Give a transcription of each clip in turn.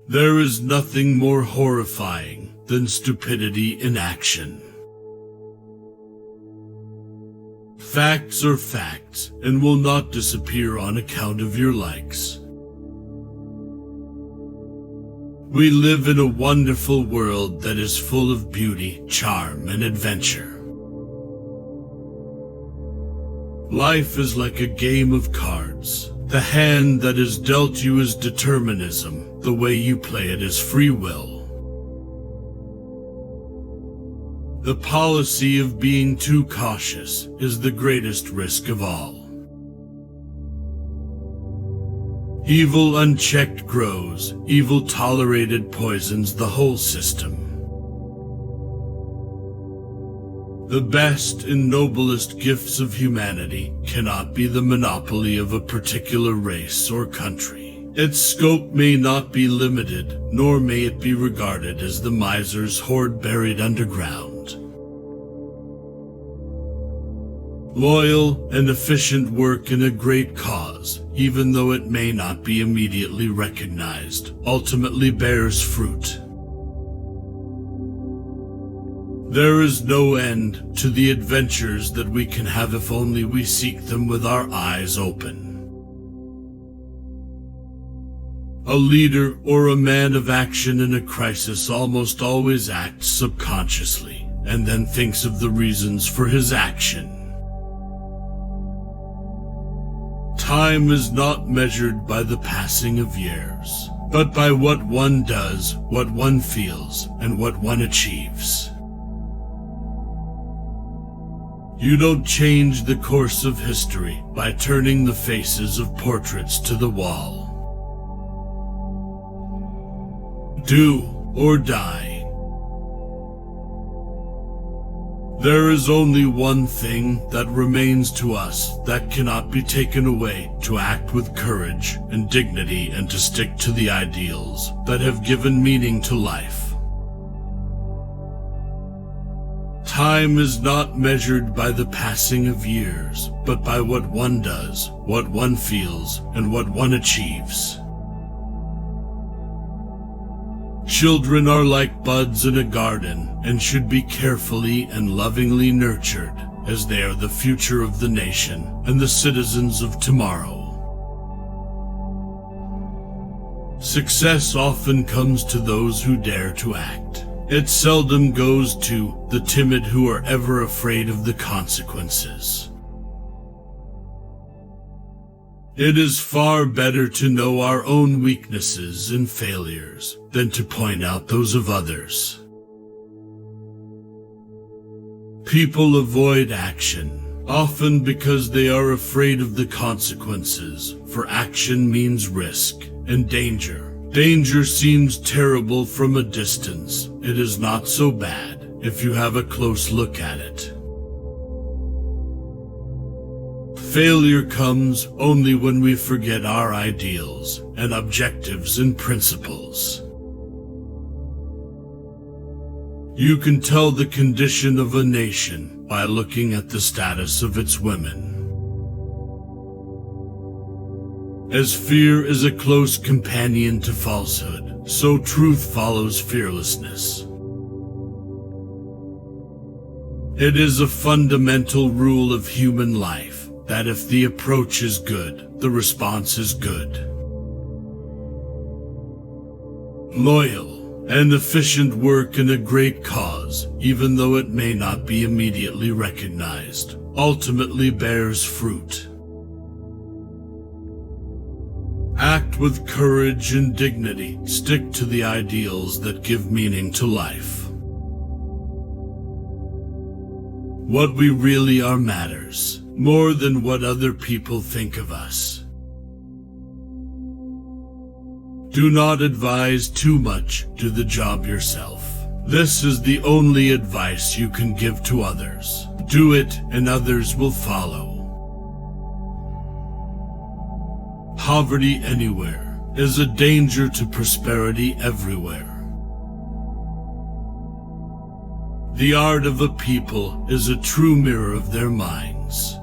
There is nothing more horrifying than stupidity in action. Facts are facts and will not disappear on account of your likes. We live in a wonderful world that is full of beauty, charm, and adventure. Life is like a game of cards. The hand that is dealt you is determinism. The way you play it is free will. The policy of being too cautious is the greatest risk of all. Evil unchecked grows, evil tolerated poisons the whole system. The best and noblest gifts of humanity cannot be the monopoly of a particular race or country. Its scope may not be limited, nor may it be regarded as the miser's hoard buried underground. Loyal and efficient work in a great cause, even though it may not be immediately recognized, ultimately bears fruit. There is no end to the adventures that we can have if only we seek them with our eyes open. A leader or a man of action in a crisis almost always acts subconsciously, and then thinks of the reasons for his action. Time is not measured by the passing of years, but by what one does, what one feels, and what one achieves. You don't change the course of history by turning the faces of portraits to the wall. Do or die. There is only one thing that remains to us that cannot be taken away: to act with courage and dignity and to stick to the ideals that have given meaning to life. Time is not measured by the passing of years, but by what one does, what one feels, and what one achieves. Children are like buds in a garden and should be carefully and lovingly nurtured, as they are the future of the nation and the citizens of tomorrow. Success often comes to those who dare to act. It seldom goes to the timid who are ever afraid of the consequences. It is far better to know our own weaknesses and failures than to point out those of others. People avoid action, often because they are afraid of the consequences, for action means risk and danger. Danger seems terrible from a distance. It is not so bad if you have a close look at it. Failure comes only when we forget our ideals and objectives and principles. You can tell the condition of a nation by looking at the status of its women. As fear is a close companion to falsehood, so truth follows fearlessness. It is a fundamental rule of human life that if the approach is good, the response is good. Loyal and efficient work in a great cause, even though it may not be immediately recognized, ultimately bears fruit. Act with courage and dignity. Stick to the ideals that give meaning to life. What we really are matters, more than what other people think of us. Do not advise too much, do the job yourself. This is the only advice you can give to others. Do it and others will follow. Poverty anywhere is a danger to prosperity everywhere. The art of a people is a true mirror of their minds.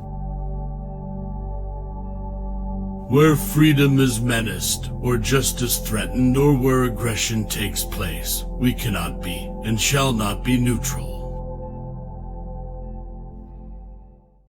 Where freedom is menaced, or justice threatened, or where aggression takes place, we cannot be and shall not be neutral.